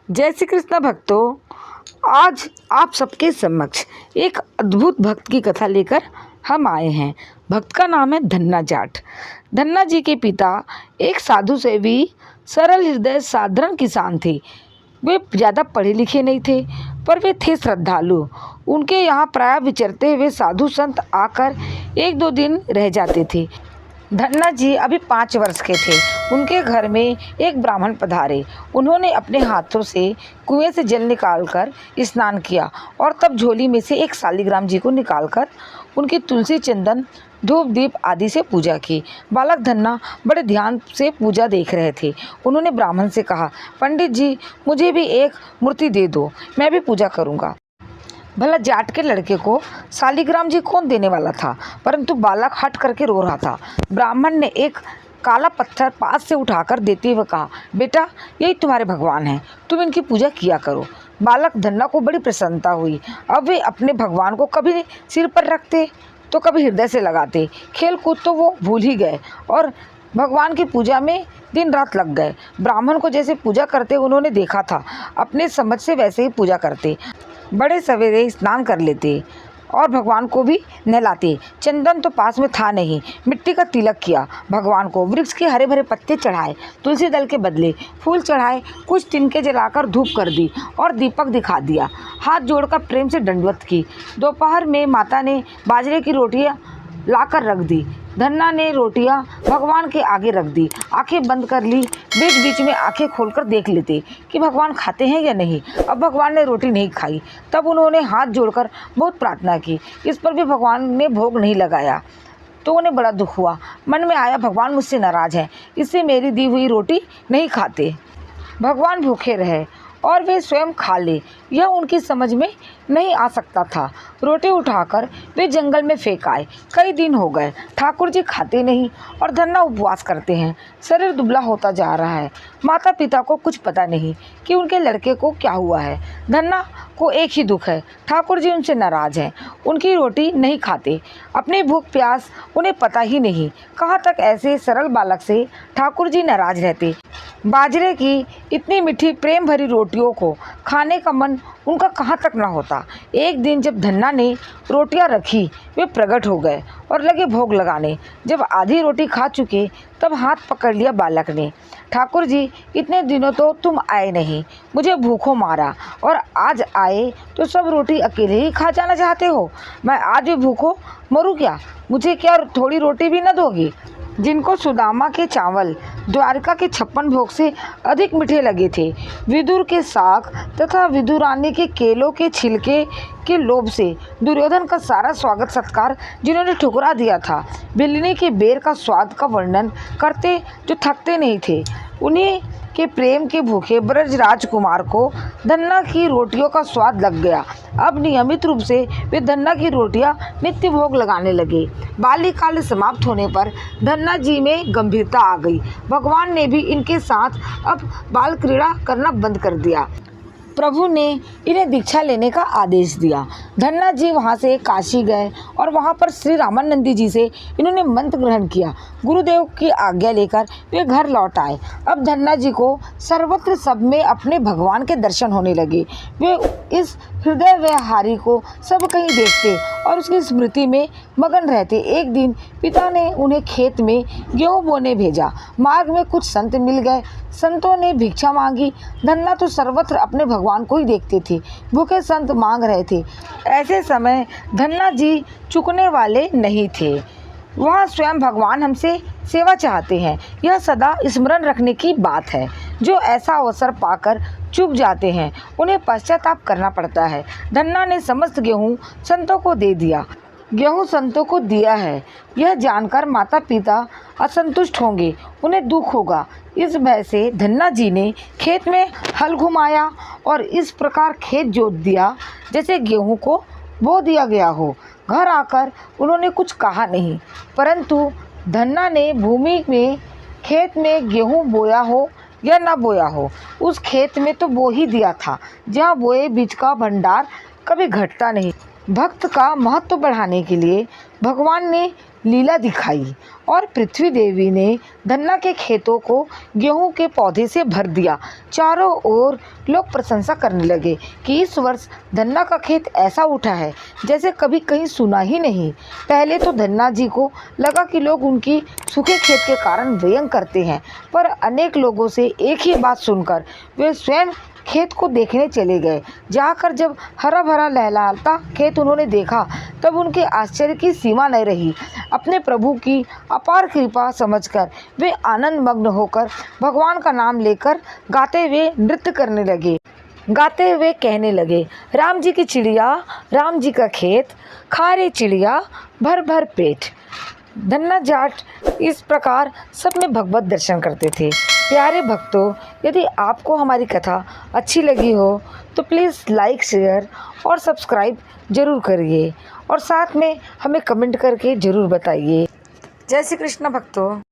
जय श्री कृष्ण भक्तों। आज आप सबके समक्ष एक अद्भुत भक्त की कथा लेकर हम आए हैं। भक्त का नाम है धन्ना जाट। धन्ना जी के पिता एक साधु सेवी, सरल हृदय, साधारण किसान थे। वे ज़्यादा पढ़े लिखे नहीं थे, पर वे थे श्रद्धालु। उनके यहाँ प्रायः विचरते हुए साधु संत आकर एक दो दिन रह जाते थे। धन्ना जी अभी 5 वर्ष के थे। उनके घर में एक ब्राह्मण पधारे। उन्होंने अपने हाथों से कुएं से जल निकालकर स्नान किया और तब झोली में से एक शालिग्राम जी को निकालकर उनकी तुलसी, चंदन, धूप, दीप आदि से पूजा की। बालक धन्ना बड़े ध्यान से पूजा देख रहे थे। उन्होंने ब्राह्मण से कहा, पंडित जी, मुझे भी एक मूर्ति दे दो, मैं भी पूजा करूँगा। भला जाट के लड़के को शालिग्राम जी कौन देने वाला था, परंतु बालक हट करके रो रहा था। ब्राह्मण ने एक काला पत्थर पास से उठाकर देते हुए कहा, बेटा, यही तुम्हारे भगवान हैं, तुम इनकी पूजा किया करो। बालक धन्ना को बड़ी प्रसन्नता हुई। अब वे अपने भगवान को कभी सिर पर रखते तो कभी हृदय से लगाते। खेल कूद तो वो भूल ही गए और भगवान की पूजा में दिन रात लग गए। ब्राह्मण को जैसे पूजा करते उन्होंने देखा था, अपने समझ से वैसे ही पूजा करते। बड़े सवेरे स्नान कर लेते और भगवान को भी नहलाते। चंदन तो पास में था नहीं, मिट्टी का तिलक किया। भगवान को वृक्ष के हरे भरे पत्ते चढ़ाए, तुलसी दल के बदले फूल चढ़ाए, कुछ तिनके जलाकर धूप कर दी और दीपक दिखा दिया। हाथ जोड़कर प्रेम से दंडवत की। दोपहर में माता ने बाजरे की रोटियां लाकर रख दी। धन्ना ने रोटियां भगवान के आगे रख दी, आंखें बंद कर ली। बीच बीच में आंखें खोलकर देख लेते कि भगवान खाते हैं या नहीं। अब भगवान ने रोटी नहीं खाई। तब उन्होंने हाथ जोड़कर बहुत प्रार्थना की। इस पर भी भगवान ने भोग नहीं लगाया तो उन्हें बड़ा दुख हुआ। मन में आया, भगवान मुझसे नाराज़ हैं, इससे मेरी दी हुई रोटी नहीं खाते। भगवान भूखे रहे और वे स्वयं खा ले, यह उनकी समझ में नहीं आ सकता था। रोटी उठाकर वे जंगल में फेंक आए। कई दिन हो गए, ठाकुर जी खाते नहीं और धन्ना उपवास करते हैं। शरीर दुबला होता जा रहा है। माता पिता को कुछ पता नहीं कि उनके लड़के को क्या हुआ है। धन्ना को एक ही दुख है, ठाकुर जी उनसे नाराज़ हैं, उनकी रोटी नहीं खाते। अपनी भूख प्यास उन्हें पता ही नहीं। कहाँ तक ऐसे सरल बालक से ठाकुर जी नाराज़ रहते। बाजरे की इतनी मीठी प्रेम भरी रोटियों को खाने का मन उनका कहाँ तक ना होता। एक दिन जब धन्ना ने रोटियां रखी, वे प्रकट हो गए और लगे भोग लगाने। जब आधी रोटी खा चुके तब हाथ पकड़ लिया बालक ने। ठाकुर जी, इतने दिनों तो तुम आए नहीं, मुझे भूखों मारा और आज आए तो सब रोटी अकेले ही खा जाना चाहते हो। मैं आज भी भूखों मरूँ क्या? मुझे क्या थोड़ी रोटी भी न दोगी? जिनको सुदामा के चावल द्वारका के 56 भोग से अधिक मीठे लगे थे, विदुर के साग तथा विदुरानी के केलों के छिलके के लोभ से दुर्योधन का सारा स्वागत सत्कार जिन्होंने ठुकरा दिया था, बिल्ली के बेर का स्वाद का वर्णन करते जो थकते नहीं थे, उन्हीं के प्रेम के भूखे ब्रज राजकुमार को धन्ना की रोटियों का स्वाद लग गया। अब नियमित रूप से वे धन्ना की रोटियां नित्य भोग लगाने लगे। बाल्यकाल समाप्त होने पर धन्ना जी में गंभीरता आ गई। भगवान ने भी इनके साथ अब बाल क्रीड़ा करना बंद कर दिया। प्रभु ने इन्हें दीक्षा लेने का आदेश दिया। धन्ना जी वहाँ से काशी गए और वहाँ पर श्री रामानंदी जी से इन्होंने मंत्र ग्रहण किया। गुरुदेव की आज्ञा लेकर वे घर लौट आए। अब धन्ना जी को सर्वत्र सब में अपने भगवान के दर्शन होने लगे। वे इस हृदय विहारी को सब कहीं देखते और उसकी स्मृति में मगन रहते। एक दिन पिता ने उन्हें खेत में गेहूँ बोने भेजा। मार्ग में कुछ संत मिल गए। संतों ने भिक्षा मांगी। धन्ना तो सर्वत्र अपने भगवान को ही देखते थे। भूखे संत मांग रहे थे। ऐसे समय धन्ना जी चुकने वाले नहीं थे। वह स्वयं भगवान हमसे सेवा चाहते हैं, यह सदा स्मरण रखने की बात है। जो ऐसा अवसर पाकर चूक जाते हैं उन्हें पश्चाताप करना पड़ता है। धन्ना ने समस्त गेहूँ संतों को दे दिया। गेहूँ संतों को दिया है, यह जानकर माता पिता असंतुष्ट होंगे, उन्हें दुख होगा। इस भय से धन्ना जी ने खेत में हल घुमाया और इस प्रकार खेत जोत दिया जैसे गेहूँ को बो दिया गया हो। घर आकर उन्होंने कुछ कहा नहीं, परंतु धन्ना ने भूमि में खेत में गेहूँ बोया हो या न बोया हो, उस खेत में तो बो ही दिया था। जहाँ बोए बीज का भंडार कभी घटता नहीं। भक्त का महत्व बढ़ाने के लिए भगवान ने लीला दिखाई और पृथ्वी देवी ने धन्ना के खेतों को गेहूं के पौधे से भर दिया। चारों ओर लोग प्रशंसा करने लगे कि इस वर्ष धन्ना का खेत ऐसा उठा है जैसे कभी कहीं सुना ही नहीं। पहले तो धन्ना जी को लगा कि लोग उनकी सूखे खेत के कारण व्यंग करते हैं, पर अनेक लोगों से एक ही बात सुनकर वे स्वयं खेत को देखने चले गए। जाकर जब हरा भरा लहलहाता खेत उन्होंने देखा, तब उनके आश्चर्य की सीमा नहीं रही। अपने प्रभु की अपार कृपा समझकर वे आनंद मग्न होकर भगवान का नाम लेकर गाते हुए नृत्य करने लगे। गाते हुए कहने लगे, राम जी की चिड़िया, राम जी का खेत, खा रे चिड़िया भर भर पेट। धन्ना जाट इस प्रकार सब में भगवत दर्शन करते थे। प्यारे भक्तों, यदि आपको हमारी कथा अच्छी लगी हो तो प्लीज़ लाइक, शेयर और सब्सक्राइब ज़रूर करिए और साथ में हमें कमेंट करके ज़रूर बताइए। जय श्री कृष्ण भक्तों।